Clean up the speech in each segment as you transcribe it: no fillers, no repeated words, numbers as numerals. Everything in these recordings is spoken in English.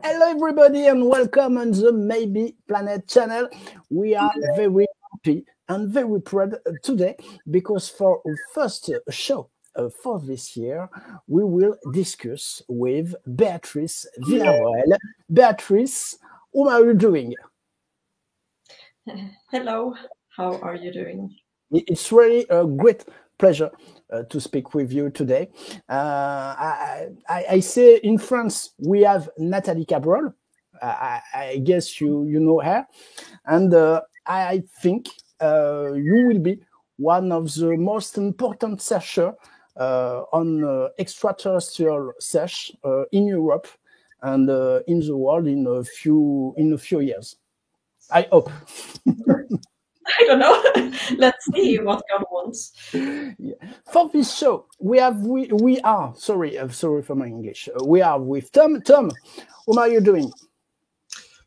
Hello everybody and welcome on the Maybe Planet channel. We are very happy and very proud today because for our first show for this year, we will discuss with Beatriz Villaroel. Beatriz, how are you doing? Hello, how are you doing? It's really a great pleasure to speak with you today. I say in France, we have Nathalie Cabrol. I guess you know her. And I think you will be one of the most important searchers on extraterrestrial search in Europe and in the world in a few years. I hope. I don't know. Let's see what God wants. Yeah. For this show, we are sorry for my English. We are with Tom. Tom, how are you doing?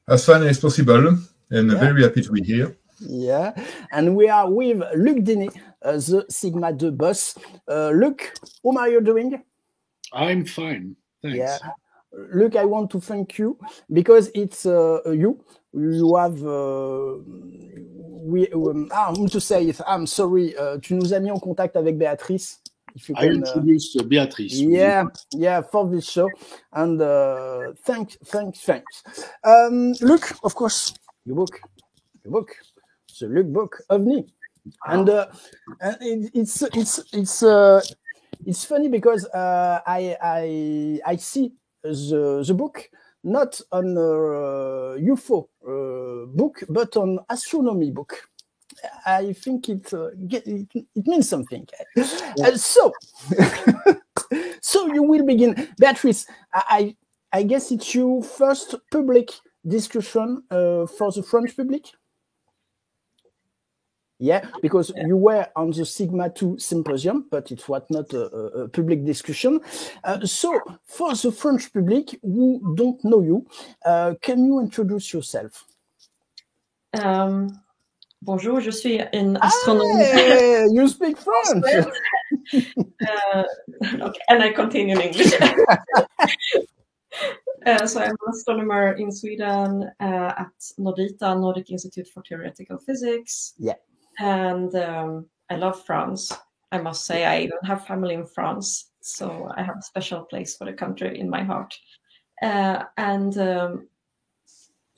As fine as possible, and very happy to be here. Yeah, and we are with Luc Dini, the Sigma 2 boss. Luc, how are you doing? I'm fine, thanks. Yeah. Luc, I want to thank you because it's you. You have to say it. I'm sorry. Tu nous as mis en contact avec Beatriz. I introduced Beatriz. Yeah, for this show. And thanks. Luc, of course, your book, the Luc book, OVNI, and it's funny because I see the book not on UFO book, but on astronomy book. I think it means something. So you will begin. Beatriz, I guess it's your first public discussion for the French public? Yeah, because you were on the Sigma 2 symposium, but it was not a public discussion. So, for the French public who don't know you, can you introduce yourself? Bonjour, je suis une astronome. Hey, you speak French! Okay, and I continue in English. So I'm an astronomer in Sweden at Nordita, Nordic Institute for Theoretical Physics. Yeah. And I love France. I must say, I even have family in France, so I have a special place for the country in my heart.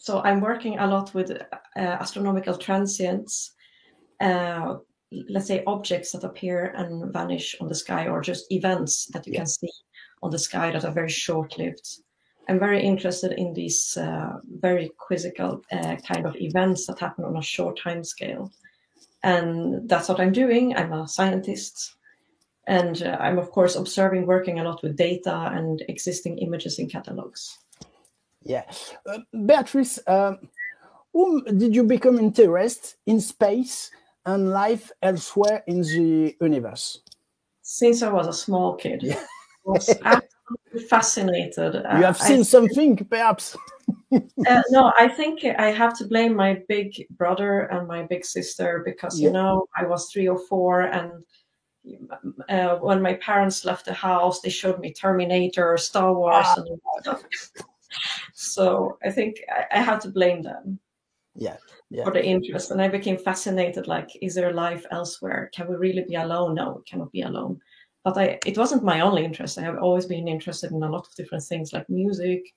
So I'm working a lot with astronomical transients, let's say objects that appear and vanish on the sky, or just events that you can see on the sky that are very short-lived. I'm very interested in these very quizzical kind of events that happen on a short time scale. And that's what I'm doing. I'm a scientist. And I'm, of course, working a lot with data and existing images in catalogs. Yeah. Beatriz, whom did you become interested in space and life elsewhere in the universe? Since I was a small kid. I was absolutely fascinated. You have seen something, perhaps? No, I think I have to blame my big brother and my big sister because, you know, I was 3 or 4 and when my parents left the house, they showed me Terminator, Star Wars, and all that. So I think I have to blame them for the interest. And I became fascinated, like, is there life elsewhere? Can we really be alone? No, we cannot be alone. But it wasn't my only interest. I have always been interested in a lot of different things like music,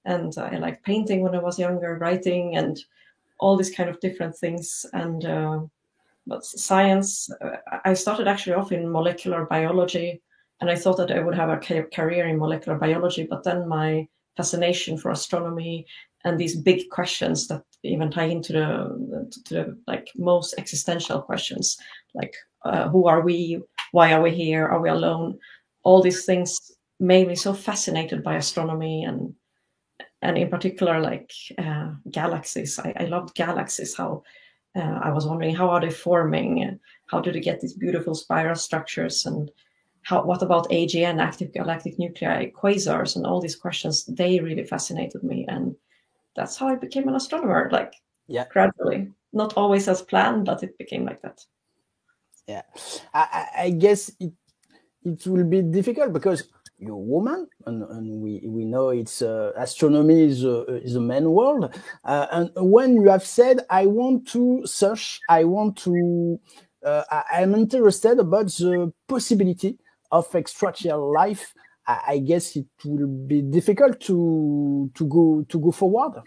and I liked painting when I was younger, writing, and all these kind of different things. And but science, I started actually off in molecular biology, and I thought that I would have a career in molecular biology. But then my fascination for astronomy and these big questions that even tie into the like most existential questions, like who are we? Why are we here? Are we alone? All these things made me so fascinated by astronomy and in particular, like galaxies. I loved galaxies. How I was wondering, how are they forming? How do they get these beautiful spiral structures? And what about AGN, active galactic nuclei, quasars, and all these questions? They really fascinated me, and that's how I became an astronomer. Like gradually, not always as planned, but it became like that. Yeah, I guess it will be difficult because you're a woman, and we know it's astronomy is a man world. And when you have said, I want to search, I'm interested about the possibility of extraterrestrial life, I guess it will be difficult to go forward.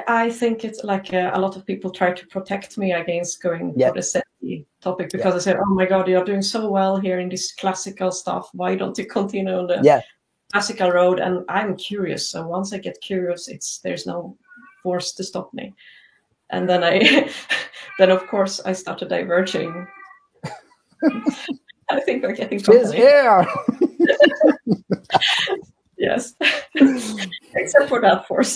I think it's like a lot of people try to protect me against going for the SETI topic because I said, oh my God, you're doing so well here in this classical stuff. Why don't you continue on the classical road? And I'm curious. So once I get curious, there's no force to stop me. And then then of course I started diverging. I think we're getting She's here. Yes, except for that force.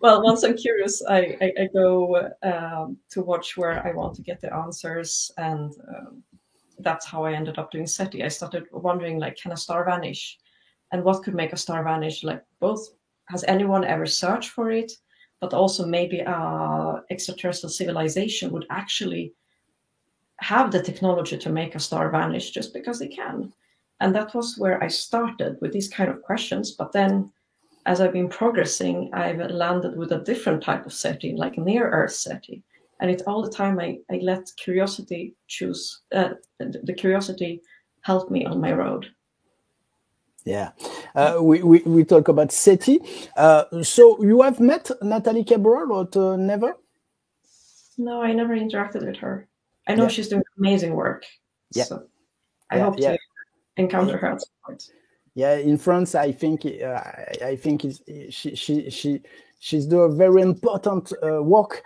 Well, once I'm curious, I go to watch where I want to get the answers, and that's how I ended up doing SETI. I started wondering, like, can a star vanish? And what could make a star vanish? Like, both, has anyone ever searched for it? But also maybe extraterrestrial civilization would actually have the technology to make a star vanish just because they can. And that was where I started with these kind of questions. But then as I've been progressing, I've landed with a different type of SETI, like near Earth SETI. And it's all the time I let curiosity choose, the curiosity help me on my road. Yeah, we talk about SETI. So you have met Nathalie Cabral or never? No, I never interacted with her. I know she's doing amazing work. Yeah. So I hope to encounter her at some point. Yeah, in France, I think she's doing very important work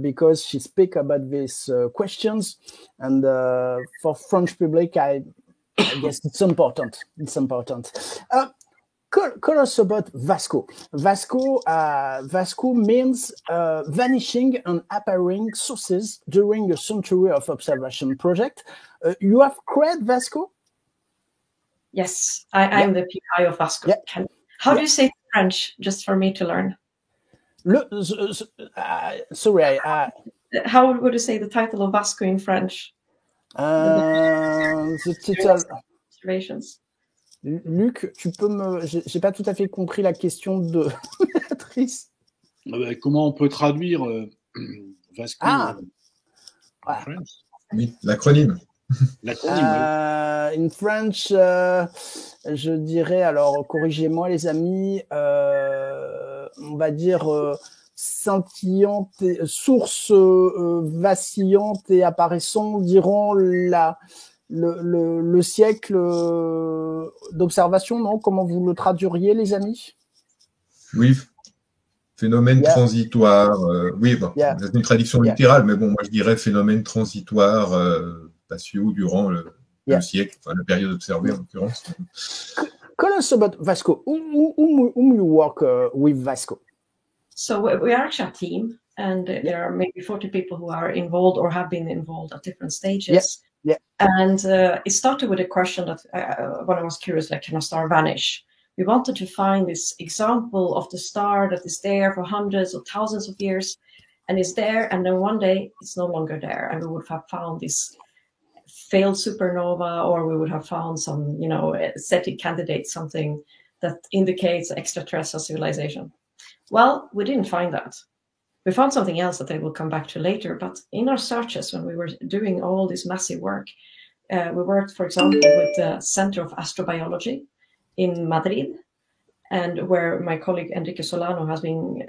because she speaks about these questions, and for French public, I guess it's important. It's important. Call us about VASCO. VASCO means vanishing and appearing sources during a century of observation project. You have created VASCO? Yes, I'm the PI of VASCO. Yeah. How do you say it in French, just for me to learn? Sorry. How would you say the title of VASCO in French? The title. Observations. Luc, tu peux j'ai pas tout à fait compris la question de Béatrice. Comment on peut traduire VASCO en French? Oui, l'acronyme. In French, je dirais, alors corrigez-moi les amis, on va dire scintillante, source vacillante et apparaissant durant le siècle d'observation, non? Comment vous le traduiriez, les amis? Oui, phénomène transitoire. Oui, bon, c'est une traduction littérale, mais bon, moi je dirais phénomène transitoire spatiaux durant le siècle, enfin la période observée en l'occurrence. Tell us about VASCO. Whom you work with VASCO? So we are actually a team, and there are maybe 40 people who are involved or have been involved at different stages. Yeah. And it started with a question that when I was curious, like, can a star vanish? We wanted to find this example of the star that is there for hundreds or thousands of years and is there, and then one day it's no longer there, and we would have found this failed supernova, or we would have found some, SETI candidate, something that indicates extraterrestrial civilization. Well, we didn't find that. We found something else that I will come back to later, but in our searches, when we were doing all this massive work, we worked, for example, with the Center of Astrobiology in Madrid, and where my colleague Enrique Solano has been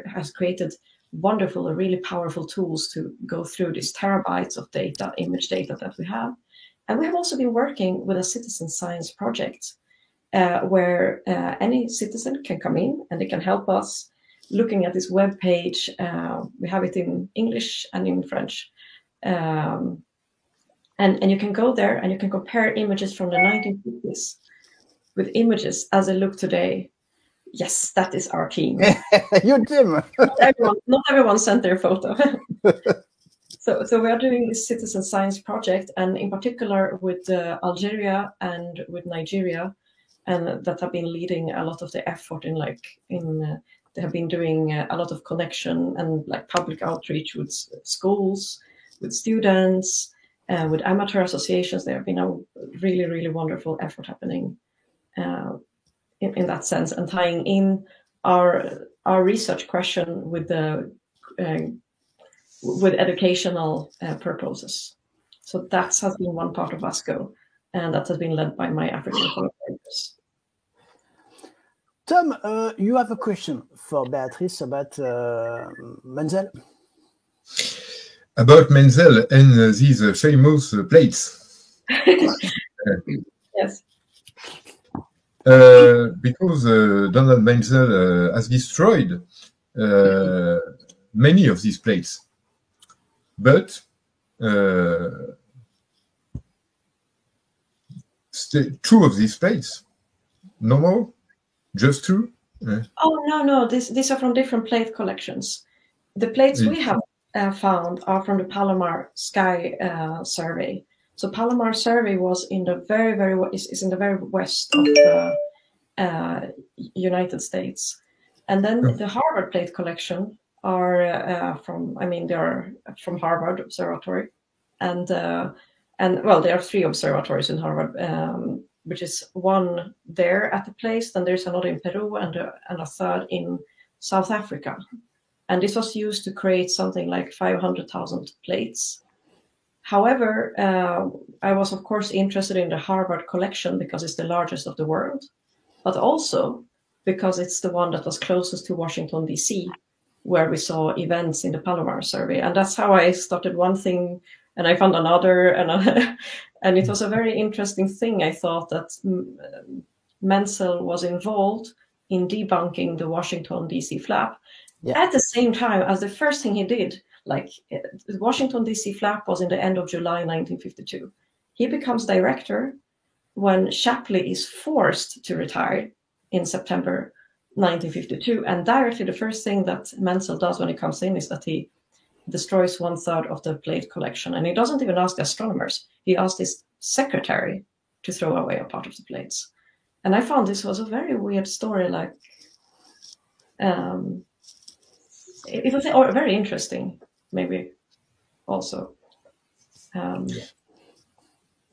has created wonderful and really powerful tools to go through these terabytes of data, image data that we have. And we have also been working with a citizen science project where any citizen can come in and they can help us looking at this web page. We have it in English and in French. And you can go there and you can compare images from the 1950s with images as they look today. Yes, that is our team. Your team. Not everyone sent their photo. So we are doing this citizen science project, and in particular with Algeria and with Nigeria, and that have been leading a lot of the effort they have been doing a lot of connection and like public outreach with schools, with students, with amateur associations. There have been a really, really wonderful effort happening in that sense, and tying in our research question with the with educational purposes. So that has been one part of VASCO, and that has been led by my African collaborators. Tom, you have a question for Beatriz about Menzel? About Menzel and these famous plates. Yes. Because Donald Menzel has destroyed many of these plates. But two of these plates, no more, just two. Oh no! These are from different plate collections. The plates we have found are from the Palomar Sky survey. So Palomar survey was in the is in the very west of United States, and then the Harvard plate collection are they are from Harvard Observatory, and well, there are 3 observatories in Harvard, which is one there at the place, then there's another in Peru, and a third in South Africa, and this was used to create something like 500,000 plates. However, I was of course interested in the Harvard collection because it's the largest of the world, but also because it's the one that was closest to Washington, D.C., where we saw events in the Palomar survey. And that's how I started one thing and I found another. And it was a very interesting thing. I thought that Menzel was involved in debunking the Washington, D.C. flap at the same time as the first thing he did. Like the Washington, D.C. flap was in the end of July 1952. He becomes director when Shapley is forced to retire in September 1952, and directly the first thing that Menzel does when he comes in is that he destroys 1/3 of the plate collection, and he doesn't even ask the astronomers. He asked his secretary to throw away a part of the plates, and I found this was a very weird story. Like, it was very interesting, maybe also.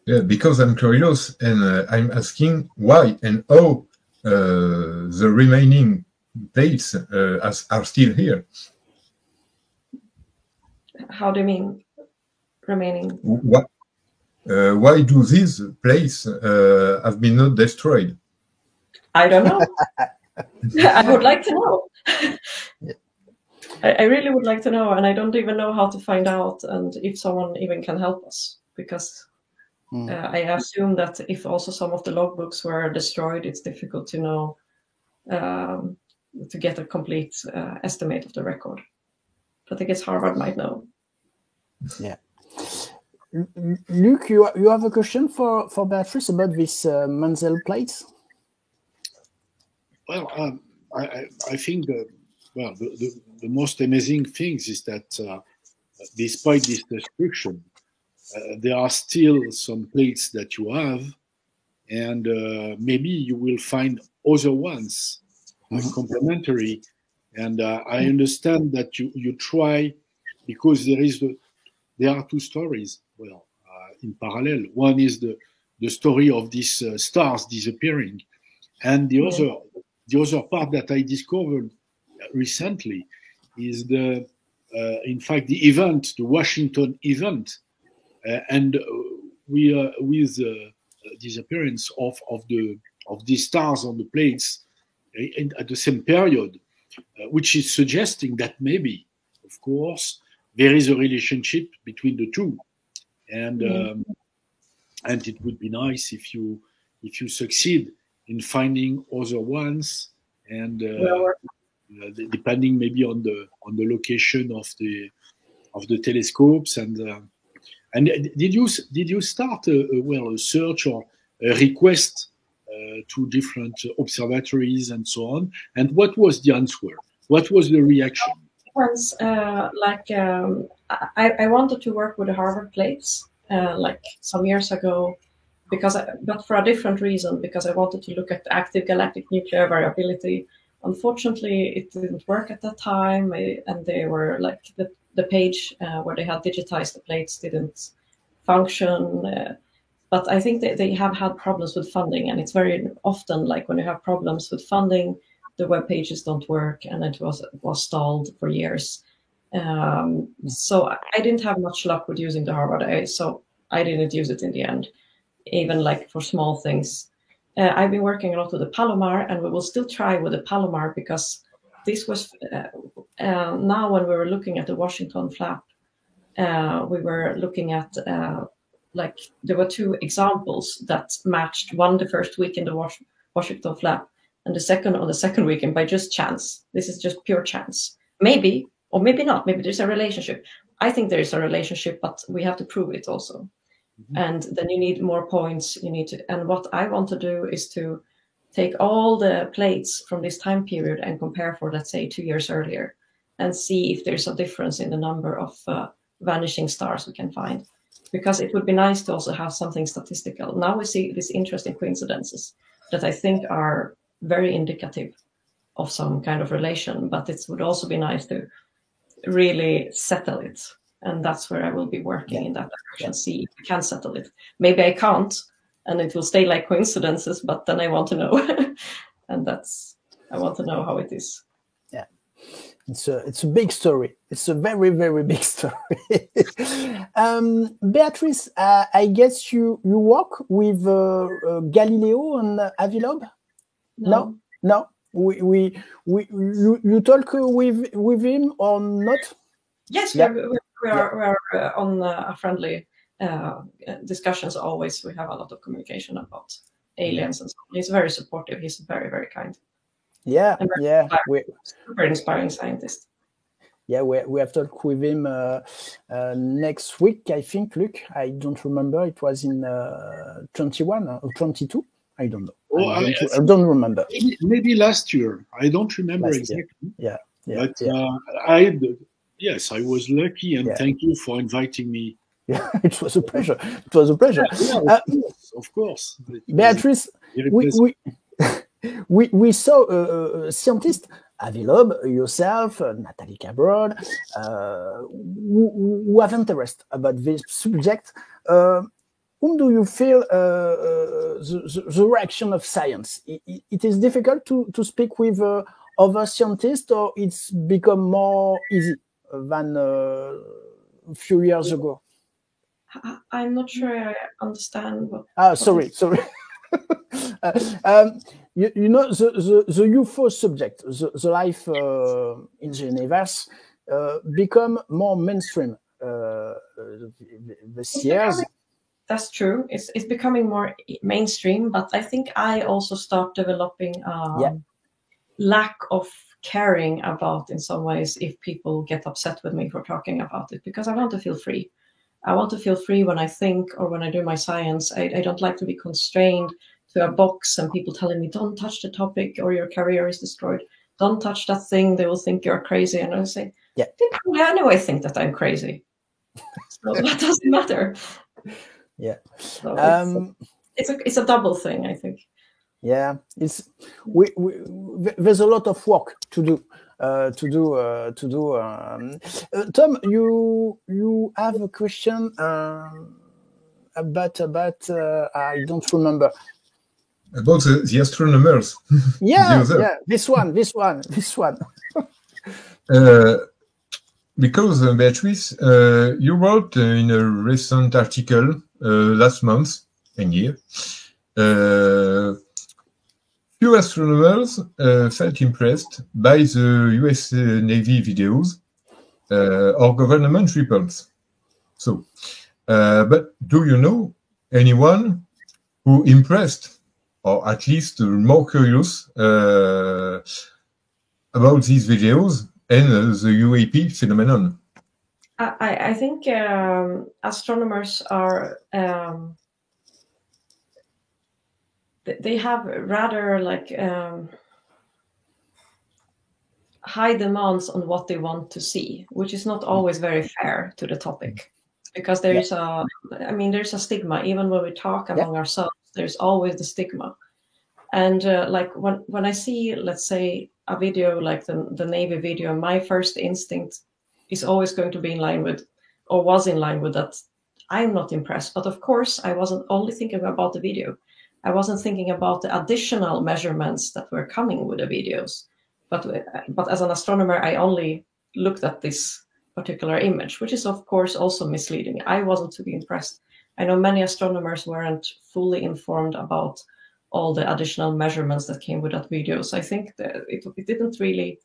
Yeah, because I'm curious and I'm asking why and how the remaining plates are still here. How do you mean remaining? Why do these plates have been not destroyed? I don't know. I would like to know. I really would like to know, and I don't even know how to find out, and if someone even can help us, because I assume that if also some of the logbooks were destroyed, it's difficult to know, to get a complete estimate of the record. But I guess Harvard might know. Yeah. Luc, you have a question for Beatriz about this Menzel plates? Well, I think the most amazing thing is that despite this destruction, there are still some plates that you have, and maybe you will find other ones complementary. And I understand that you try, because there are 2 stories. Well, in parallel, one is the story of these stars disappearing, and the other part that I discovered recently is in fact the event, the Washington event. And with the disappearance of these stars on the plates at the same period, which is suggesting that maybe, of course, there is a relationship between the two, and it would be nice if you succeed in finding other ones, and depending maybe on the location of the telescopes and did you start a search or a request to different observatories and so on? And what was the answer? What was the reaction? Once, I wanted to work with the Harvard plates like some years ago, but for a different reason, because I wanted to look at the active galactic nuclear variability. Unfortunately, it didn't work at that time, and they were like the page where they had digitized the plates didn't function. But I think that they have had problems with funding, and it's very often like when you have problems with funding, the web pages don't work, and it was stalled for years. So I didn't have much luck with using the Harvard, so I didn't use it in the end, even like for small things. I've been working a lot with the Palomar, and we will still try with the Palomar, because this was now when we were looking at the Washington flap, we were looking at like there were two examples that matched, one the first week in the Washington flap, and the second on the second weekend by just chance. This is just pure chance. Maybe, or maybe not. Maybe there's a relationship. I think there is a relationship, but we have to prove it also. Mm-hmm. And then you need more points. You need to. And what I want to do is to take all the plates from this time period and compare for, let's say, 2 years earlier, and see if there's a difference in the number of vanishing stars we can find. Because it would be nice to also have something statistical. Now we see these interesting coincidences that I think are very indicative of some kind of relation, but it would also be nice to really settle it. And that's where I will be working in that direction, see if I can settle it. Maybe I can't, and it will stay like coincidences, but then I want to know. And I want to know how it is. Yeah. It's a big story. It's a very, very big story. Beatriz, I guess you work with Galileo and Avilov? No. You talk with him or not? Yes, we are on a friendly discussions always. We have a lot of communication about aliens and so on. He's very supportive. He's very, very kind. Yeah. Super inspiring scientist. Yeah, we have talked with him next week, I think, Luc. I don't remember. It was in 21 or 22. I don't know. Oh, I don't remember. Maybe last year. I don't remember exactly. Yeah. But yes, I was lucky, and thank you for inviting me. Yeah, it was a pleasure. Yeah, of course. Beatriz, we saw scientists, Avilov, yourself, Nathalie Cabrol, who have interest about this subject. Whom do you feel the reaction of science? It is difficult to speak with other scientists, or it's become more easy than a few years ago? I'm not sure I understand. Sorry. You know, the UFO subject, the life in the universe, become more mainstream this years. That's true. It's becoming more mainstream, but I think I also start developing lack of caring about, in some ways, if people get upset with me for talking about it, because I want to feel free. I want to feel free when I think or when I do my science. I don't like to be constrained to a box and people telling me, don't touch the topic or your career is destroyed. Don't touch that thing. They will think you're crazy. And I say, people anyway think that I'm crazy. So that doesn't matter. Yeah. So it's a double thing, I think. Yeah, there's a lot of work to do. Tom, you have a question about I don't remember. About the astronomers. This one. Because Beatriz, you wrote in a recent article last month and year, few astronomers felt impressed by the US Navy videos or government reports. So, but do you know anyone who impressed, or at least more curious about these videos and the UAP phenomenon? I think astronomers are they have rather like high demands on what they want to see, which is not always very fair to the topic, because there is there's a stigma. Even when we talk among ourselves, there's always the stigma. And like when I see, let's say, a video like the Navy video, my first instinct is always going to be in line with, or was in line with, that I'm not impressed. But of course, I wasn't only thinking about the video. I wasn't thinking about the additional measurements that were coming with the videos. But as an astronomer, I only looked at this particular image, which is of course also misleading. I wasn't to be impressed. I know many astronomers weren't fully informed about all the additional measurements that came with that video. So I think that it didn't really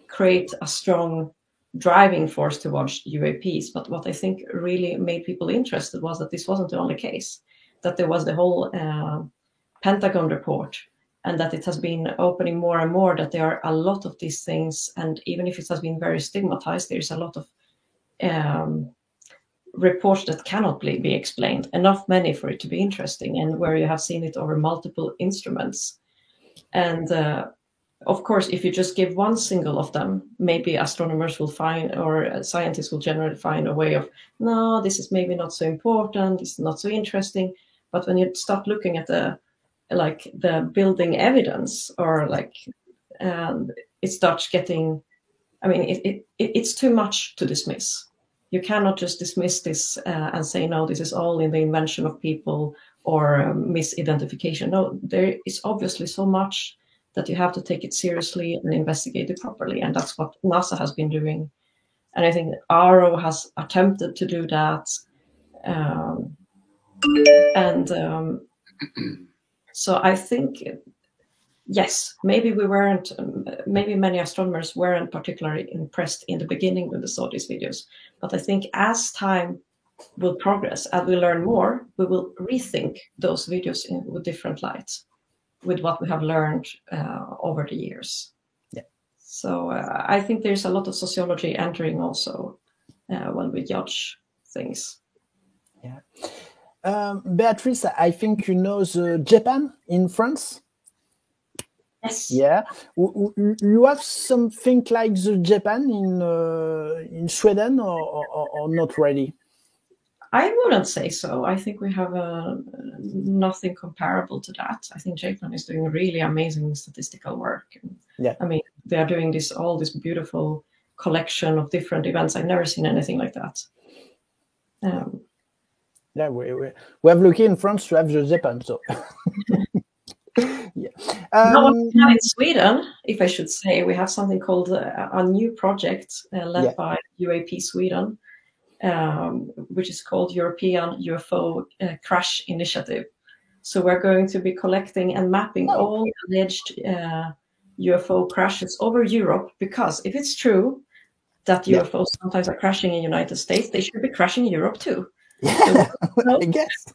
create a strong driving force to watch UAPs. But what I think really made people interested was that this wasn't the only case, that there was the whole Pentagon report, and that it has been opening more and more, that there are a lot of these things. And even if it has been very stigmatized, there's a lot of reports that cannot be explained, enough many for it to be interesting, and where you have seen it over multiple instruments. And of course, if you just give one single of them, maybe astronomers will find, or scientists will generally find a way of, no, this is maybe not so important, this is not so interesting. But when you start looking at the building evidence, or it starts getting, I mean, it's too much to dismiss. You cannot just dismiss this and say, no, this is all in the invention of people or misidentification. No, there is obviously so much that you have to take it seriously and investigate it properly. And that's what NASA has been doing. And I think ARO has attempted to do that. So I think, yes, maybe many astronomers weren't particularly impressed in the beginning when they saw these videos. But I think as time will progress, as we learn more, we will rethink those videos with different lights, with what we have learned over the years. Yeah. So I think there's a lot of sociology entering also when we judge things. Yeah. Beatriz, I think you know Japan in France? Yes. Yeah. You have something like the Japan in Sweden, or not really? I wouldn't say so. I think we have nothing comparable to that. I think Japan is doing really amazing statistical work. And, yeah. I mean, they are doing all this beautiful collection of different events. I've never seen anything like that. Yeah, we have lucky in France to have the Japan. So. Yeah. Now we have in Sweden, if I should say, we have something called a new project led by UAP Sweden, which is called European UFO Crash Initiative. So we're going to be collecting and mapping all alleged UFO crashes over Europe, because if it's true that UFOs sometimes are crashing in the United States, they should be crashing in Europe too. Yeah, I guess.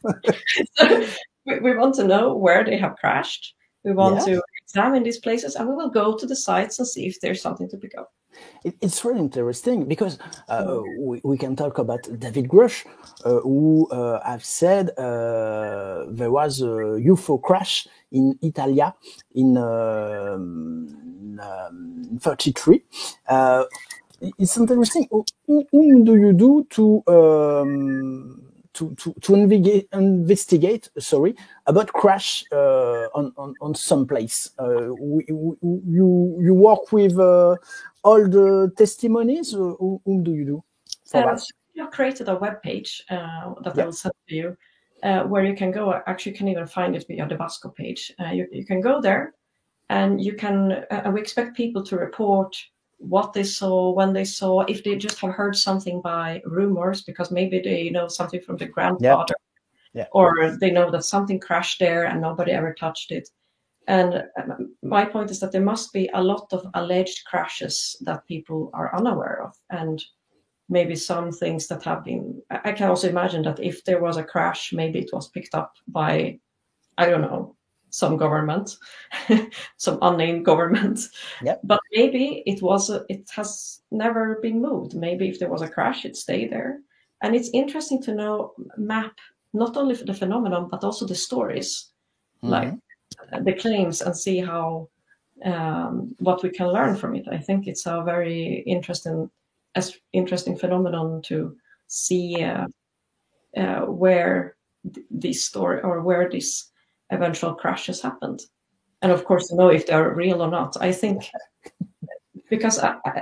So we want to know where they have crashed. We want to examine these places, and we will go to the sites and see if there's something to pick up. It's really interesting, because we can talk about David Grush, who have said there was a UFO crash in Italia in 1933. It's interesting. Whom do you do to investigate? About crash on some place. You work with all the testimonies. Whom do you do for that? You created a web page that I will send to you, where you can go. Actually, you can even find it via the VASCO page. You can go there, and you can. We expect people to report what they saw, when they saw, if they just have heard something by rumors, because maybe they know something from the grandfather, or they know that something crashed there and nobody ever touched it. And my point is that there must be a lot of alleged crashes that people are unaware of, and maybe some things that have been, I can also imagine that if there was a crash, maybe it was picked up by, I don't know, some government, some unnamed government. But maybe it has never been moved. Maybe if there was a crash, it stayed there. And it's interesting to map not only the phenomenon, but also the stories, like the claims, and see how what we can learn from it. I think it's a very interesting phenomenon to see where this story, or where this eventual crashes happened, and of course to know if they're real or not. I think because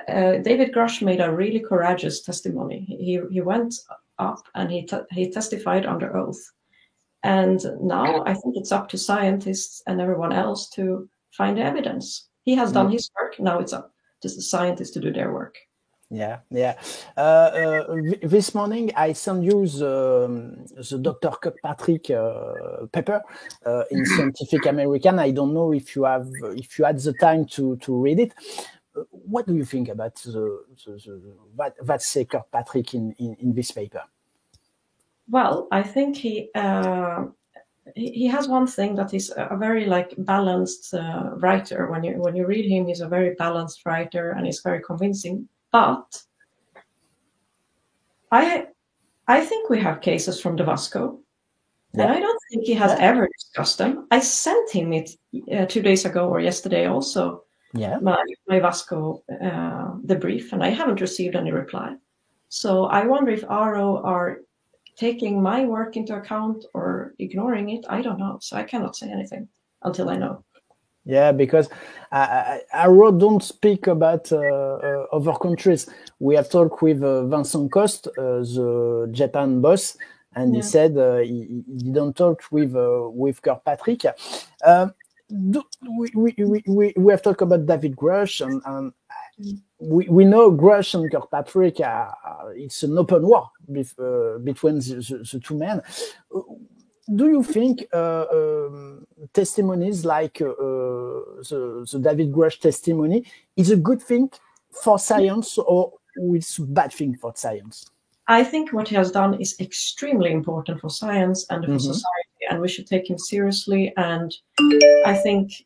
David Grush made a really courageous testimony. He went up, and he testified under oath. And now I think it's up to scientists and everyone else to find the evidence. He has done his work. Now it's up to the scientists to do their work. Yeah. This morning I sent you the Dr. Kirkpatrick paper in Scientific American. I don't know if you had the time to read it. What do you think about what say Kirkpatrick in this paper? Well, I think he has one thing, that he's a very balanced writer. When you read him, he's a very balanced writer and he's very convincing. But I think we have cases from the VASCO, and I don't think he has ever discussed them. I sent him it 2 days ago or yesterday also. My VASCO the brief, and I haven't received any reply. So I wonder if RO are taking my work into account or ignoring it. I don't know. So I cannot say anything until I know. Yeah, because RO don't speak about other countries. We have talked with Vincent Coste, the Japan boss, and he said he didn't talk with Kirkpatrick. We have talked about David Grush, and we know Grush and Kirkpatrick. It's an open war between the two men. Do you think testimonies like the David Grush testimony is a good thing for science, or it's a bad thing for science? I think what he has done is extremely important for science and for society, and we should take him seriously. And I think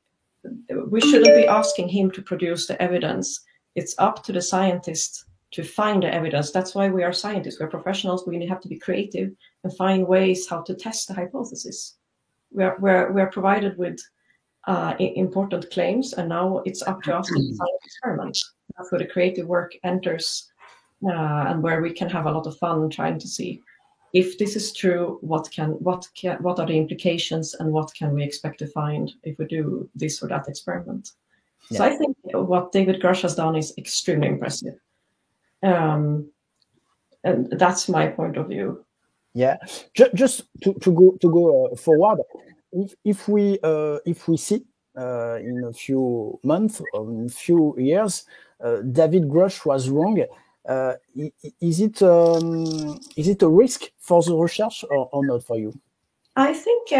we shouldn't be asking him to produce the evidence. It's up to the scientists to find the evidence. That's why we are scientists. We're professionals. We have to be creative and find ways how to test the hypothesis. We're provided with important claims, and now it's up to us to design experiments. That's where the creative work enters, and where we can have a lot of fun trying to see if this is true. What are the implications, and what can we expect to find if we do this or that experiment? Yeah. So I think what David Grush has done is extremely impressive. And that's my point of view. Yeah, just to go forward, if we see in a few months or in a few years, David Grush was wrong. Is it a risk for the research or not for you? I think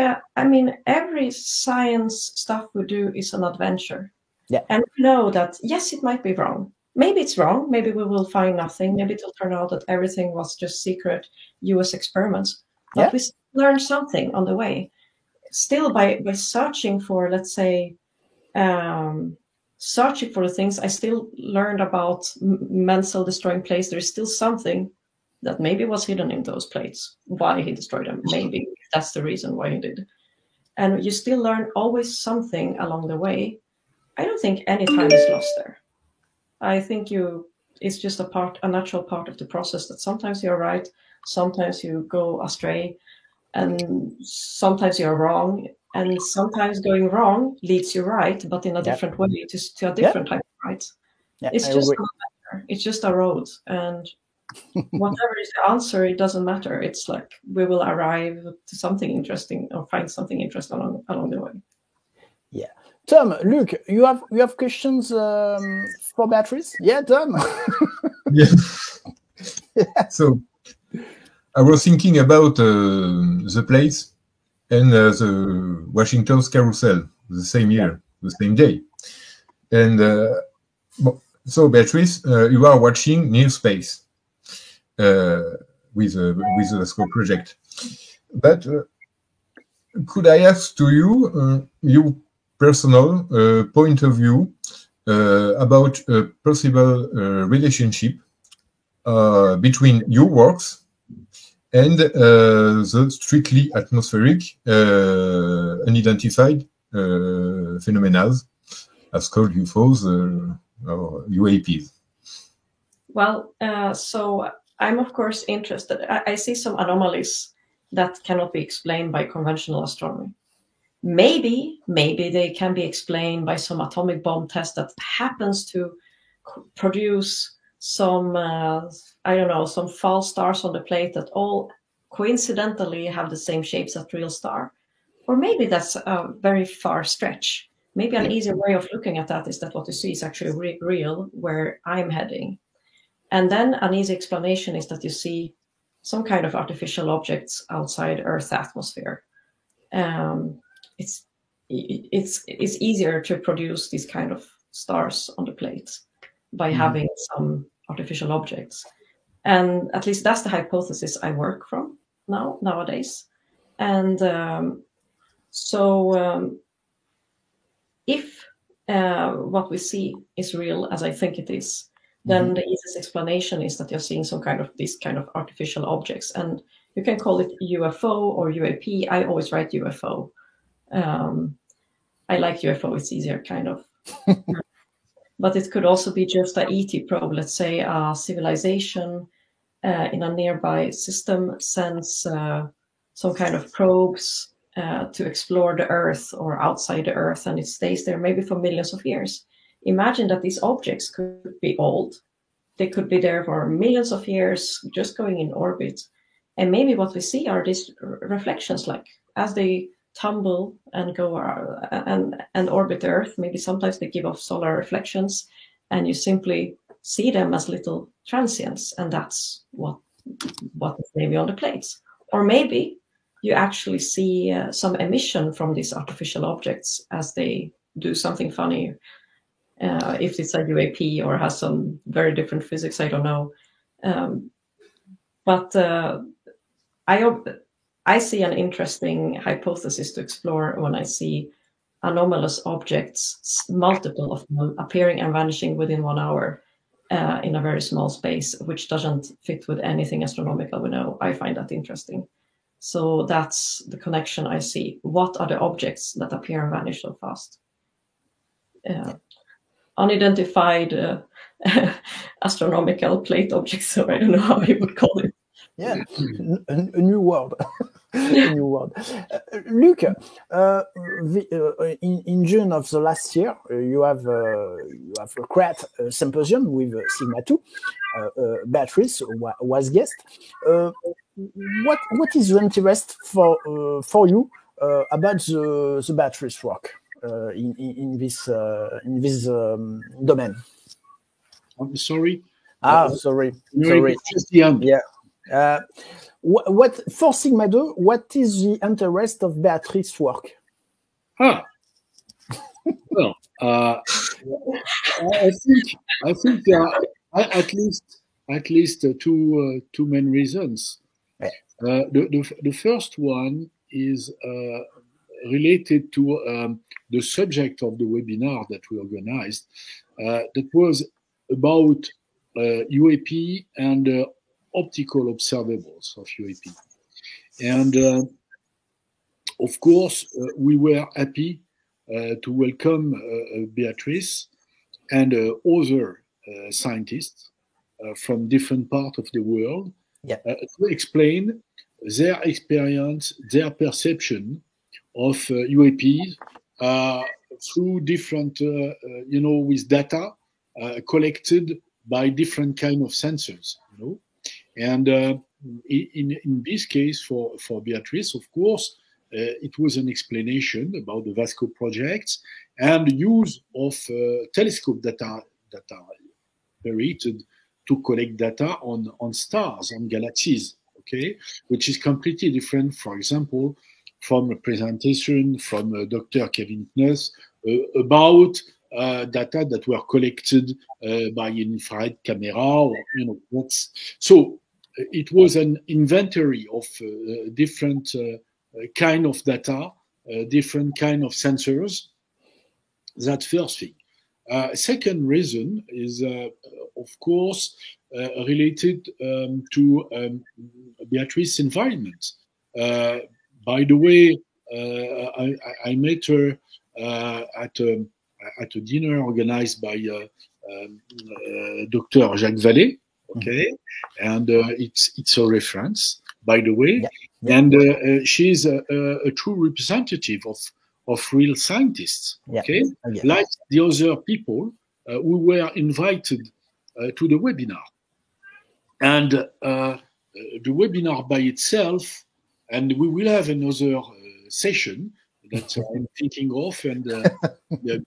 every science stuff we do is an adventure. Yeah, and we know that yes, it might be wrong. Maybe it's wrong. Maybe we will find nothing. Maybe it'll turn out that everything was just secret US experiments. But we learn something on the way. Still, by searching for, let's say, searching for the things, I still learned about Menzel destroying plates. There is still something that maybe was hidden in those plates. Why he destroyed them? Maybe that's the reason why he did. And you still learn always something along the way. I don't think any time is lost there. I think it's just a natural part of the process that sometimes you're right, sometimes you go astray, and sometimes you're wrong, and sometimes going wrong leads you right, but in a different way, just to a different type of right. Yeah, it's just a matter. It's just a road, and whatever is the answer, it doesn't matter. It's like we will arrive to something interesting or find something interesting along the way. Yeah. Tom, Luc, you have questions for Beatriz? Yeah, Tom. Yeah. So I was thinking about the plates and the Washington's carousel the same year, the same day. And so Beatriz, you are watching Near Space with the VASCO project. But could I ask to you, you personal point of view about a possible relationship between your works and the strictly atmospheric unidentified phenomena as called UFOs or UAPs? Well, so I'm of course interested. I see some anomalies that cannot be explained by conventional astronomy. Maybe they can be explained by some atomic bomb test that happens to produce some, I don't know, some false stars on the plate that all coincidentally have the same shapes as real star. Or maybe that's a very far stretch. Maybe an easier way of looking at that is that what you see is actually real, where I'm heading. And then an easy explanation is that you see some kind of artificial objects outside Earth's atmosphere. It's easier to produce these kind of stars on the plate by having some artificial objects. And at least that's the hypothesis I work from nowadays. And if what we see is real, as I think it is, then the easiest explanation is that you're seeing these kind of artificial objects. And you can call it UFO or UAP. I always write UFO. I like UFO, it's easier, kind of. But it could also be just a ET probe, let's say a civilization in a nearby system sends some kind of probes to explore the Earth or outside the Earth, and it stays there maybe for millions of years. Imagine that these objects could be old. They could be there for millions of years, just going in orbit. And maybe what we see are these reflections, like as they tumble and go and orbit the Earth, maybe sometimes they give off solar reflections, and you simply see them as little transients, and that's what is maybe on the plates. Or maybe you actually see some emission from these artificial objects as they do something funny. If it's a UAP or has some very different physics, I don't know. But I see an interesting hypothesis to explore when I see anomalous objects, multiple of them, appearing and vanishing within 1 hour in a very small space, which doesn't fit with anything astronomical we know. I find that interesting. So that's the connection I see. What are the objects that appear and vanish so fast? Unidentified astronomical plate objects, so I don't know how you would call it. Yeah, a new word. A new word. Luc, in June of the last year, you have created a symposium with Sigma 2. Beatriz was guest. What is the interest for you about the Beatriz work in this domain? I'm sorry. Sorry. Just the end. Yeah. What for Sigma 2? What is the interest of Beatriz's work? Well, I think there are at least two main reasons. The first one is related to the subject of the webinar that we organized. That was about UAP and optical observables of UAP. And of course, we were happy to welcome Beatriz and other scientists from different parts of the world to explain their experience, their perception of UAPs through different, with data collected by different kind of sensors, And in this case, for Beatriz, of course, it was an explanation about the VASCO projects and the use of telescope data that are operated to collect data on stars, on galaxies, okay, which is completely different, for example, from a presentation from Dr. Kevin Knuss about data that were collected by infrared camera, or so it was an inventory of different kind of data, different kind of sensors. That's first thing. Second reason is, of course, related to Beatriz's environment. By the way, I met her at a dinner organized by Dr. Jacques Vallée, okay, and it's a reference, by the way, and she's a true representative of real scientists, okay, like the other people who were invited to the webinar. And the webinar by itself, and we will have another session that I'm thinking of, and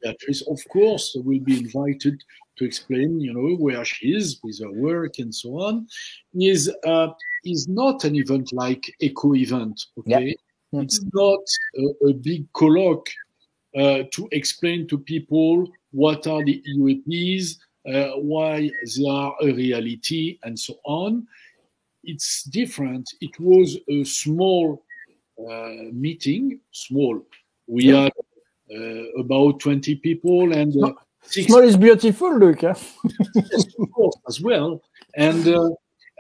Beatriz, of course, will be invited to explain, where she is with her work and so on, is not an event like Eco Event, okay? Yeah. It's not a big colloque to explain to people what are the UAPs, why they are a reality, and so on. It's different. It was a small meeting, small. We had about 20 people, and small is beautiful, Luc. Yes, of course, as well. And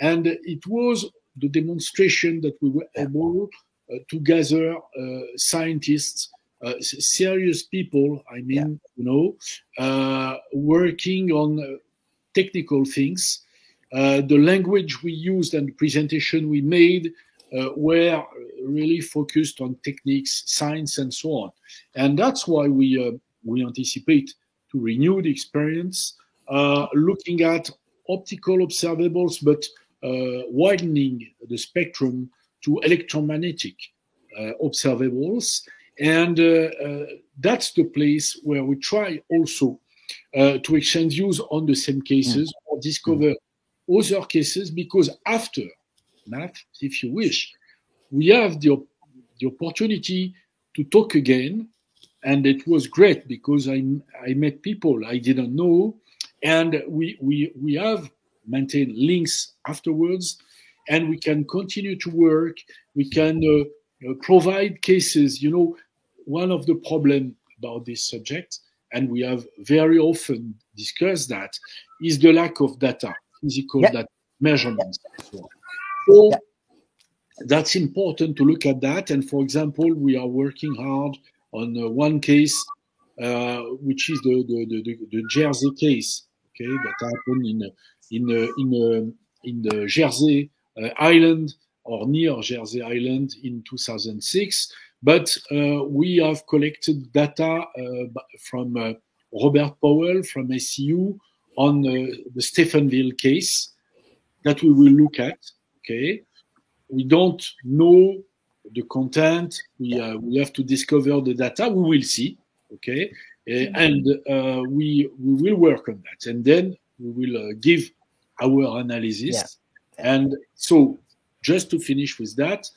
it was the demonstration that we were able to gather scientists, serious people. I mean, working on technical things. The language we used and the presentation we made were really focused on techniques, science, and so on. And that's why we anticipate to renew the experience, looking at optical observables, but widening the spectrum to electromagnetic observables. And that's the place where we try also to exchange views on the same cases or discover other cases, because after math, if you wish, we have the opportunity to talk again. And it was great because I met people I didn't know, and we have maintained links afterwards, and we can continue to work. We can provide cases. One of the problems about this subject, and we have very often discussed that, is the lack of data, physical data, measurements. So that's important to look at that. And for example, we are working hard on one case, which is the Jersey case, okay, that happened in the Jersey Island, or near Jersey Island, in 2006. But we have collected data from Robert Powell from SCU on the Stephenville case that we will look at. Okay, we don't know the content. We have to discover the data. We will see. Okay, and we will work on that, and then we will give our analysis. And so, just to finish with that,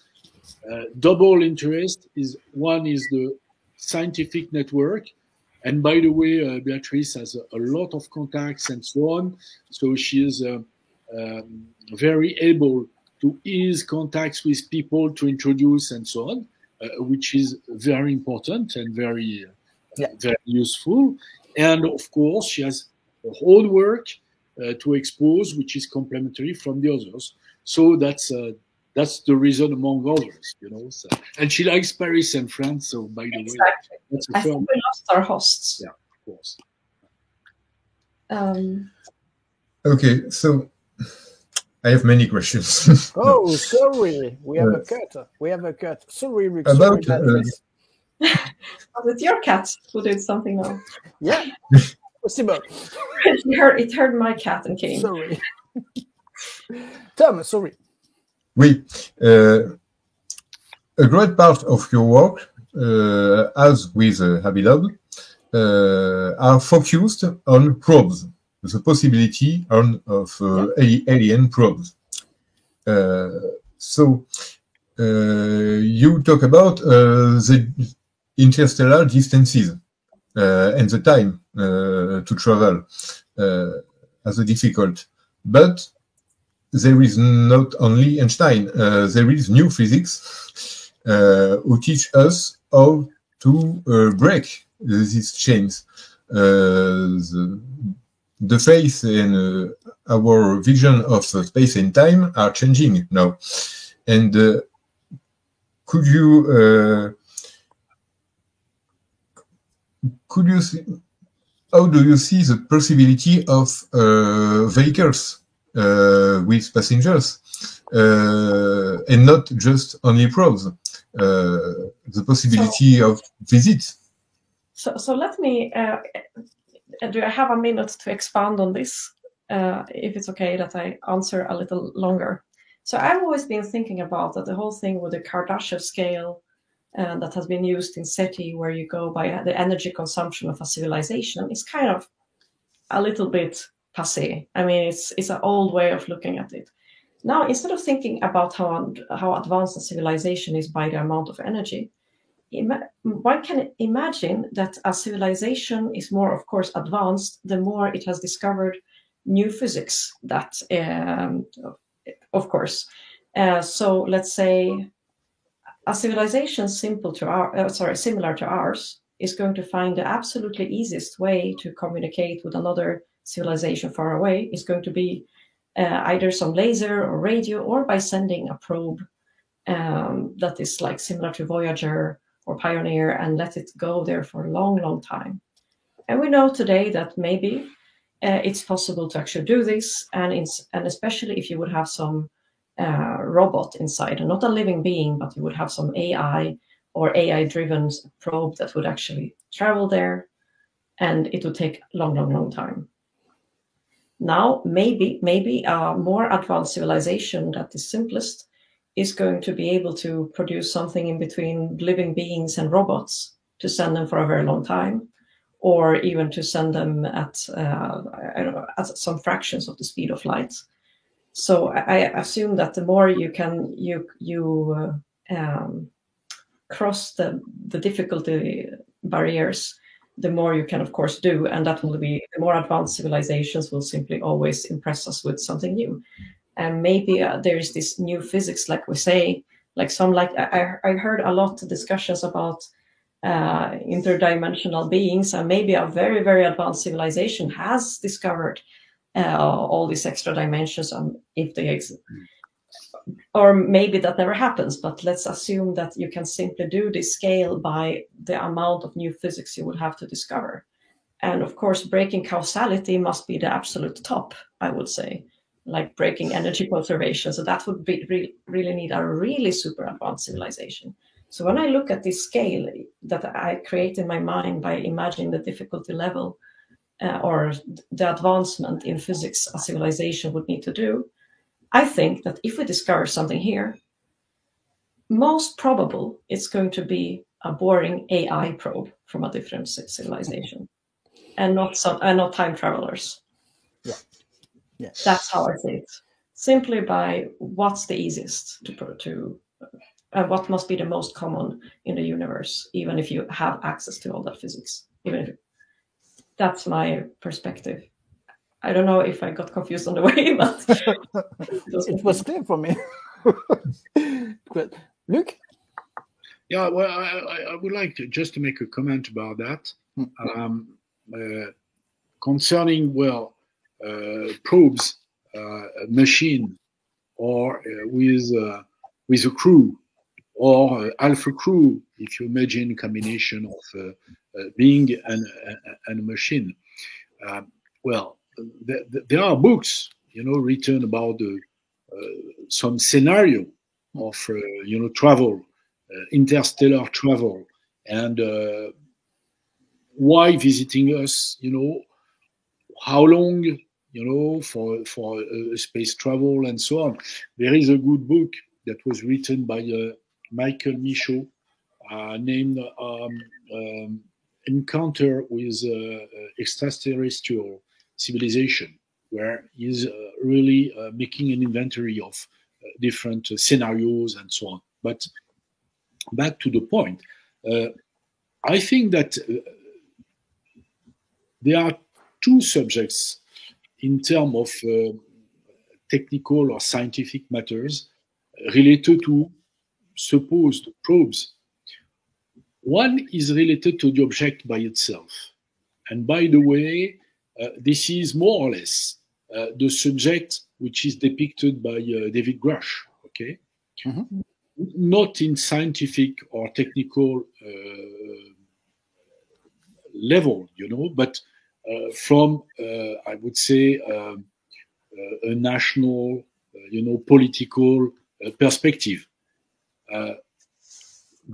double interest is the scientific network. And by the way, Beatriz has a lot of contacts and so on. So she is very able to ease contacts with people, to introduce and so on, which is very important and very useful. And of course, she has her own work to expose, which is complementary from the others. So that's the reason, among others, So, and she likes Paris and France. So, by the way, that's I think we lost our hosts. Yeah, of course. Okay, so I have many questions. Oh, sorry, we have a cut. We have a cut. Sorry, Rick. About was it your cat who did something now? Yeah, possible. It heard my cat and came. Sorry. Tom, sorry. Oui, a great part of your work, as with Habilab, are focused on probes, the possibility of alien probes. So you talk about the interstellar distances and the time to travel as a difficult, but there is not only Einstein, there is new physics who teach us how to break these chains. The face and our vision of space and time are changing now. And could you see, how do you see the possibility of vehicles with passengers, and not just only probes, the possibility of visits? So let me, do I have a minute to expand on this? if it's okay that I answer a little longer. So I've always been thinking about that the whole thing with the Kardashev scale that has been used in SETI, where you go by the energy consumption of a civilization, is kind of a little bit passé. I mean, it's an old way of looking at it. Now, instead of thinking about how advanced a civilization is by the amount of energy, one can imagine that a civilization is more, of course, advanced the more it has discovered new physics that, of course. So let's say a civilization similar to ours is going to find the absolutely easiest way to communicate with another civilization far away is going to be either some laser or radio, or by sending a probe that is like similar to Voyager or Pioneer and let it go there for a long, long time. And we know today that maybe it's possible to actually do this, and especially if you would have some robot inside, and not a living being, but you would have some AI or AI-driven probe that would actually travel there, and it would take long, long, long time. Now, maybe a more advanced civilization that is simplest is going to be able to produce something in between living beings and robots to send them for a very long time, or even to send them at at some fractions of the speed of light. So I assume that the more you can cross the difficulty barriers, the more you can, of course, do, and that will be the more advanced civilizations will simply always impress us with something new. And maybe there is this new physics, like we say, like I heard a lot of discussions about interdimensional beings, and maybe a very, very advanced civilization has discovered all these extra dimensions, if they exist. Or maybe that never happens, but let's assume that you can simply do this scale by the amount of new physics you would have to discover. And of course, breaking causality must be the absolute top, I would say, like breaking energy conservation. So that would be really need a really super advanced civilization. So when I look at this scale that I create in my mind by imagining the difficulty level or the advancement in physics a civilization would need to do, I think that if we discover something here, most probable it's going to be a boring AI probe from a different civilization, and not time travelers. Yeah. Yeah. That's how I see it. Simply by what's the easiest to what must be the most common in the universe, even if you have access to all that physics. That's my perspective. I don't know if I got confused on the way, but it was clear for me. Great. Luc? Yeah, well, I would like to make a comment about that. Concerning, probes, machine, or with a crew, or alpha crew, if you imagine combination of being and a machine. There are books, written about some scenario of, travel, interstellar travel, and why visiting us, how long, for space travel and so on. There is a good book that was written by Michael Michaud, named Encounter with Extraterrestrial Civilization, where he's really making an inventory of different scenarios and so on. But back to the point, I think that there are two subjects in terms of technical or scientific matters related to supposed probes. One is related to the object by itself. And by the way, this is more or less the subject which is depicted by David Grush, okay? Mm-hmm. Not in scientific or technical level, but from, I would say, a national, political perspective.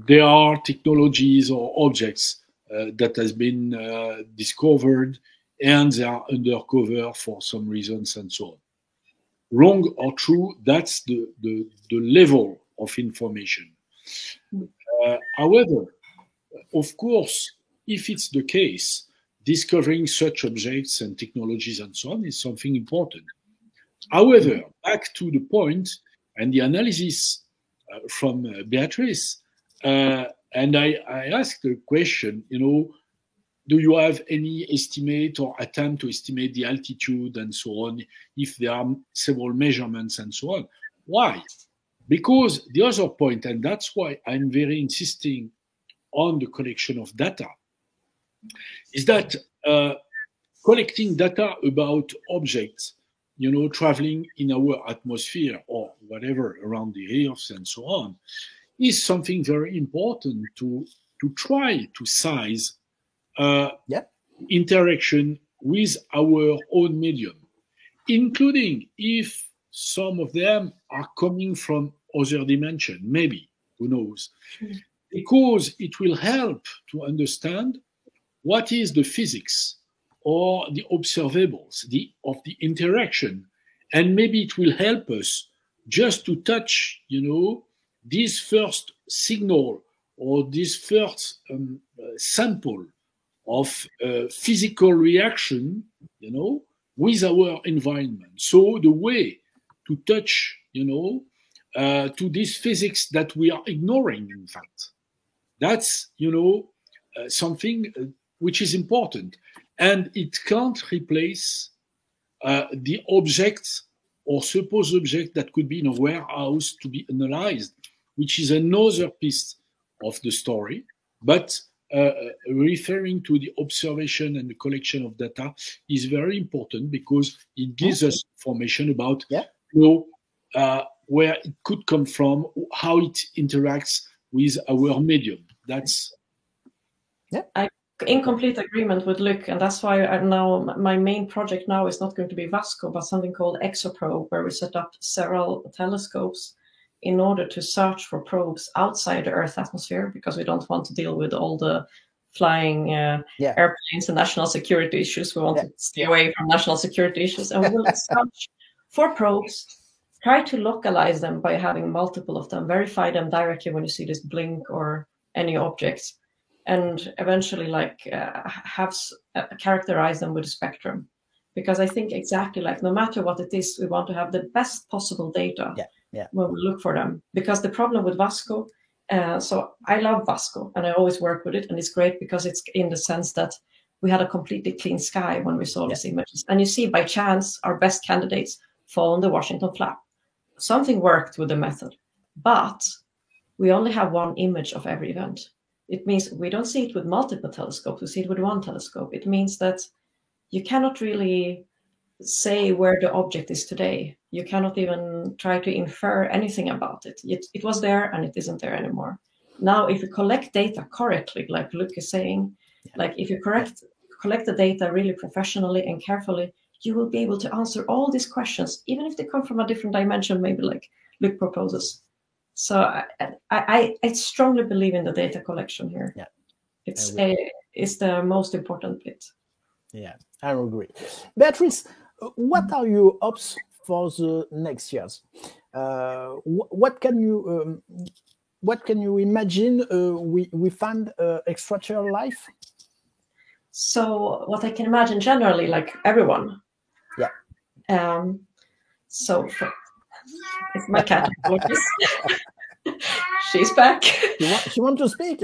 There are technologies or objects that has been discovered and they are undercover for some reasons and so on. Wrong or true, that's the level of information. However, of course, if it's the case, discovering such objects and technologies and so on is something important. However, back to the point and the analysis from Beatriz, and I asked the question, do you have any estimate or attempt to estimate the altitude and so on, if there are several measurements and so on? Why? Because the other point, and that's why I'm very insisting on the collection of data, is that collecting data about objects, traveling in our atmosphere or whatever around the Earth and so on, is something very important to try to size interaction with our own medium, including if some of them are coming from other dimension, maybe, who knows, because it will help to understand what is the physics or the observables of the interaction, and maybe it will help us just to touch, this first signal or this first sample of physical reaction, with our environment. So the way to touch, to this physics that we are ignoring, in fact, that's, something which is important. And it can't replace the object or supposed object that could be in a warehouse to be analyzed, which is another piece of the story. But referring to the observation and the collection of data is very important because it gives us information about where it could come from, how it interacts with our medium. That's I'm in complete agreement with Luc, and that's why my main project now is not going to be VASCO, but something called ExoProbe, where we set up several telescopes in order to search for probes outside the Earth atmosphere, because we don't want to deal with all the flying airplanes and national security issues. We want to stay away from national security issues, and we will search for probes, try to localize them by having multiple of them, verify them directly when you see this blink or any objects, and eventually characterize them with a spectrum. Because I think exactly no matter what it is, we want to have the best possible data when we look for them. Because the problem with VASCO, so I love VASCO and I always work with it, and it's great because it's in the sense that we had a completely clean sky when we saw these images. And you see, by chance, our best candidates fall on the Washington flap. Something worked with the method, but we only have one image of every event. It means we don't see it with multiple telescopes, we see it with one telescope. It means that you cannot really say where the object is today. You cannot even try to infer anything about it. It was there and it isn't there anymore. Now, if you collect data correctly, like Luc is saying, if you collect the data really professionally and carefully, you will be able to answer all these questions, even if they come from a different dimension, maybe like Luc proposes. So I strongly believe in the data collection here. Yeah, it's the most important bit. Yeah, I agree. Beatriz, what are your hopes for the next years? What can you imagine we find extraterrestrial life? So what I can imagine generally, like everyone. Yeah. So it's my cat. She's back. She wants to speak.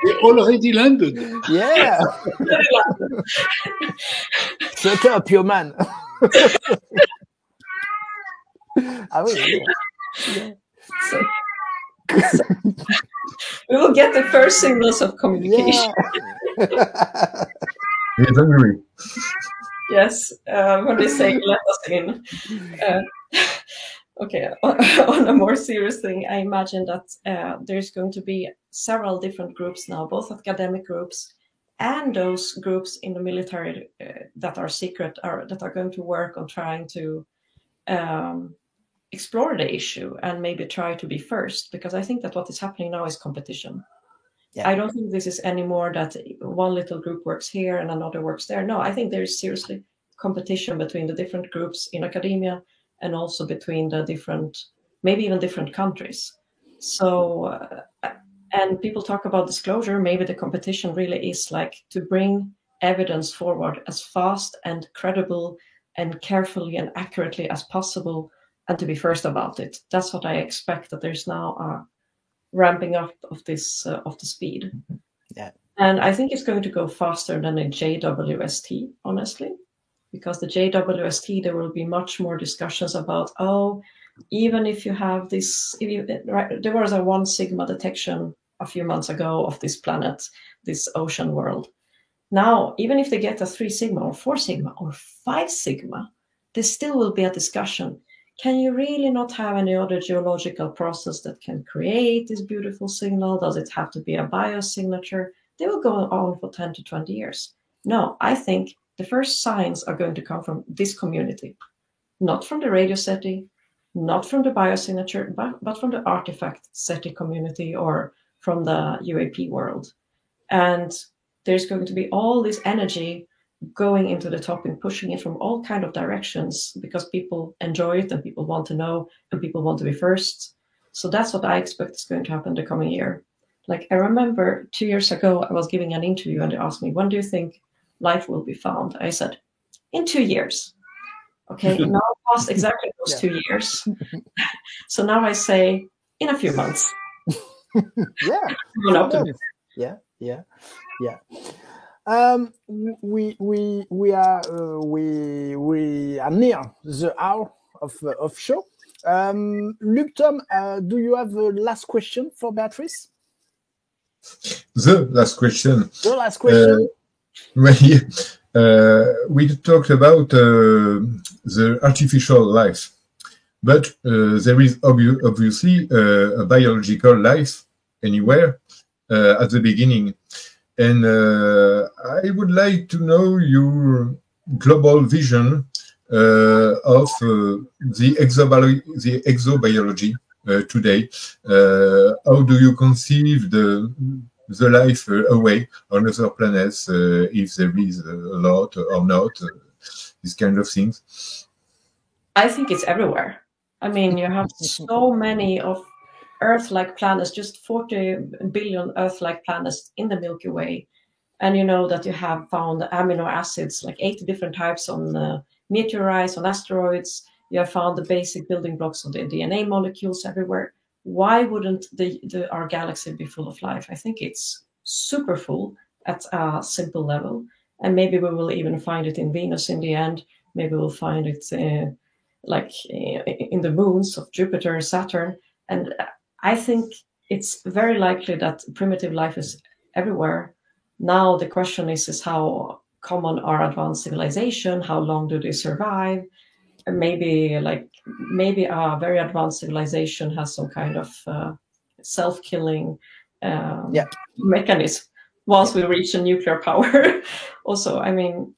We already landed. Yeah. Shut up, your man. So we will get the first signals of communication. Yeah. He's hungry. Yes, when they say let us in. Okay, on a more serious thing, I imagine that there's going to be several different groups now, both academic groups and those groups in the military that are secret, that are going to work on trying to explore the issue and maybe try to be first, because I think that what is happening now is competition. I don't think this is anymore that one little group works here and another works there. No, I think there is seriously competition between the different groups in academia and also between the different, maybe even different countries. So, and people talk about disclosure. Maybe the competition really is like to bring evidence forward as fast and credible and carefully and accurately as possible, and to be first about it. That's what I expect, that there's now a ramping up of this of the speed. Yeah. And I think it's going to go faster than a JWST, honestly, because the JWST, there will be much more discussions about, even if you have this, there was a 1 sigma detection a few months ago of this planet, this ocean world. Now, even if they get a 3 sigma or 4 sigma or 5 sigma, there still will be a discussion. Can you really not have any other geological process that can create this beautiful signal? Does it have to be a biosignature? They will go on for 10 to 20 years. No, I think the first signs are going to come from this community, not from the radio SETI, not from the biosignature, but from the artifact SETI community or from the UAP world. And there's going to be all this energy going into the topic, pushing it from all kind of directions, because people enjoy it and people want to know and people want to be first. So that's what I expect is going to happen the coming year. Like, I remember 2 years ago, I was giving an interview and they asked me, when do you think life will be found? I said, in 2 years. Okay, now past exactly those 2 years. So now I say, in a few months. Yeah. We are near the hour of show. Luc, Tom, do you have a last question for Beatriz? The last question. The last question. We talked about the artificial life, but there is obviously a biological life anywhere at the beginning. And I would like to know your global vision of the exobiology today. How do you conceive the life away on other planets, if there is a lot or not, these kind of things? I think it's everywhere. I mean, you have so many of Earth-like planets, just 40 billion Earth-like planets in the Milky Way. And you know that you have found amino acids, like 80 different types on meteorites, on asteroids. You have found the basic building blocks of the DNA molecules everywhere. Why wouldn't our galaxy be full of life? I think it's super full at a simple level. And maybe we will even find it in Venus in the end. Maybe we'll find it in the moons of Jupiter and Saturn. And I think it's very likely that primitive life is everywhere. Now the question is how common are advanced civilization? How long do they survive? And maybe a very advanced civilization has some kind of self-killing mechanism once we reach a nuclear power. Also, I mean,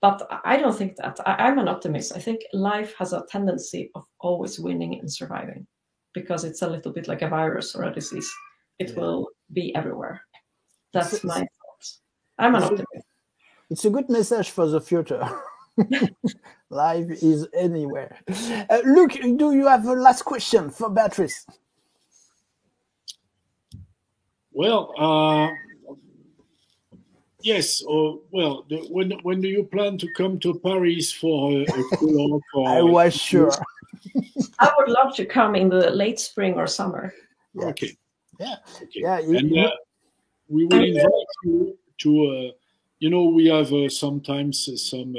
but I don't think that. I'm an optimist. I think life has a tendency of always winning and surviving, because it's a little bit like a virus or a disease. It will be everywhere. That's my thoughts. I'm an optimist. It's a good message for the future. Life is anywhere. Luc, do you have a last question for Beatriz? Well, yes. When do you plan to come to Paris for a colloque? I was sure. I would love to come in the late spring or summer. Yeah. Okay. Yeah. Okay. Yeah. And we will invite you to. We have sometimes some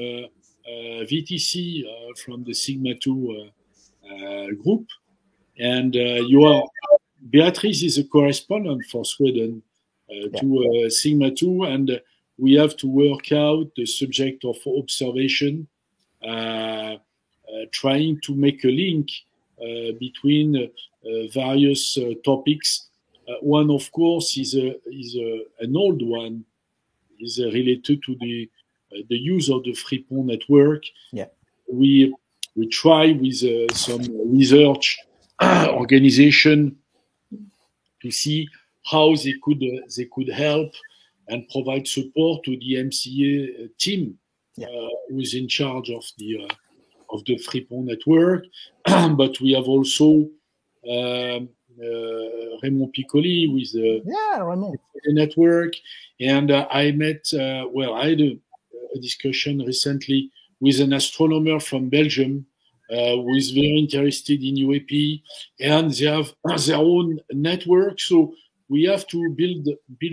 VTC from the Sigma 2 group, and Beatriz is a correspondent for Sweden to Sigma 2, and we have to work out the subject of observation, trying to make a link between various topics. One, of course, is an old one, is related to the use of the Fripon network. Yeah. We try with some research organization to see how they could help and provide support to the MCA team who is in charge of the Fripon network. But we have also Raymond Piccoli with the network, and I met. I had a discussion recently with an astronomer from Belgium who is very interested in UAP, and they have their own network. So we have to build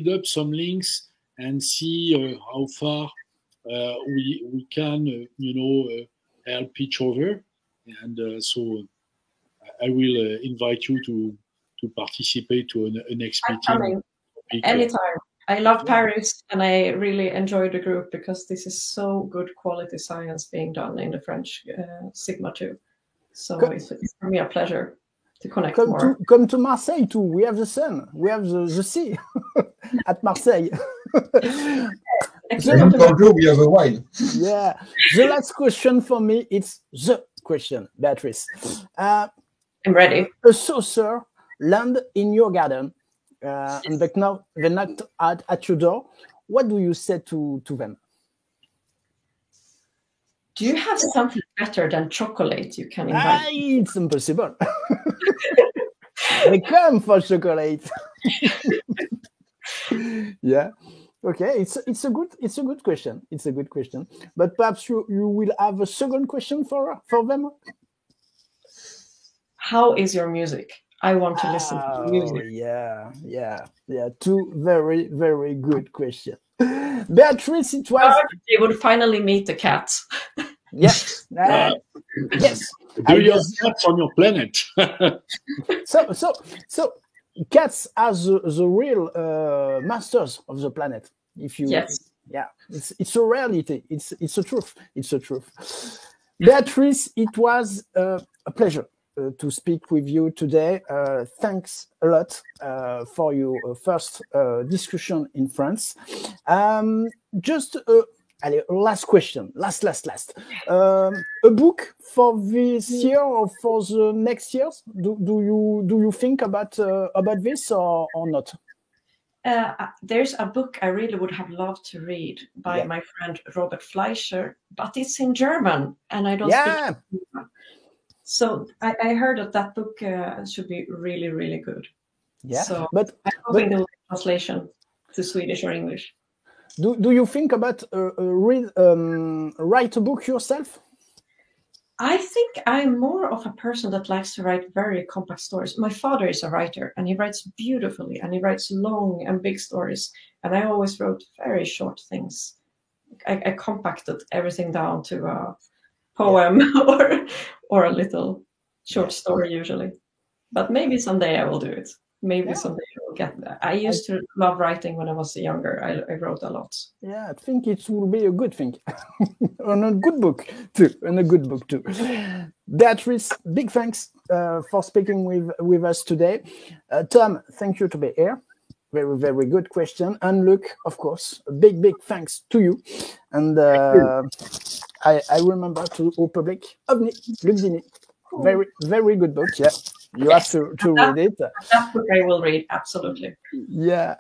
up some links and see how far we can, help each other. And so I will invite you to participate to a next meeting. Anytime. I love Paris, and I really enjoy the group because this is so good quality science being done in the French Sigma too. So it's for me a pleasure to connect more. Come to Marseille too. We have the sun. We have the sea at Marseille. We have a wine. Yeah. The last question for me, it's the question, Beatriz. I'm ready. A saucer land in your garden, and they knocked at your door. What do you say to them? Do you have something better than chocolate you can invite? It's impossible. They come for chocolate. Yeah. Okay. It's a good question. It's a good question. But perhaps you will have a second question for them. How is your music? I want to listen to music. Yeah. Two very, very good questions. Beatriz, it was. They would finally meet the cats. Yes. Yes. Do you have cats on your planet? So cats are the real masters of the planet. Yes. Yeah, it's a reality. It's a truth. It's a truth. Beatriz, it was a pleasure to speak with you today. Thanks a lot for your first discussion in France. Just last question, last. A book for this year or for the next years? Do you think about this or not? There's a book I really would have loved to read by my friend Robert Fleischer, but it's in German and I don't speak German. So I heard that book should be really, really good. Yeah, so I'm hoping there will be a translation to Swedish or English. Do you think about write a book yourself? I think I'm more of a person that likes to write very compact stories. My father is a writer, and he writes beautifully, and he writes long and big stories. And I always wrote very short things. I compacted everything down to a poem or a little short story usually. But maybe someday I will do it. Maybe someday I will get that. I used to love writing when I was younger. I wrote a lot. Yeah, I think it will be a good thing. And a good book too. Beatriz, big thanks for speaking with us today. Tom, thank you to be here. Very, very good question. And Luc, of course, a big thanks to you. And I remember to our public, Luc Dini. Very, very good book, yeah. You have to read it. That book I will read, absolutely. Yeah.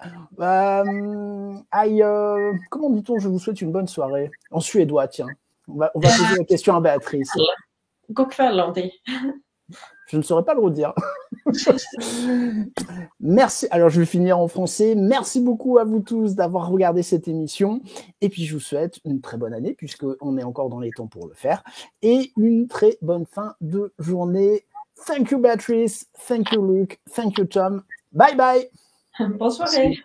Comment dit-on, je vous souhaite une bonne soirée? En suédois, tiens. On va poser la question à Béatrice. God kväll, on dit. Je ne saurais pas le redire. Merci. Alors, je vais finir en français. Merci beaucoup à vous tous d'avoir regardé cette émission. Et puis, je vous souhaite une très bonne année, puisqu'on est encore dans les temps pour le faire. Et une très bonne fin de journée. Thank you, Beatriz. Thank you, Luc. Thank you, Tom. Bye bye. Bonne soirée.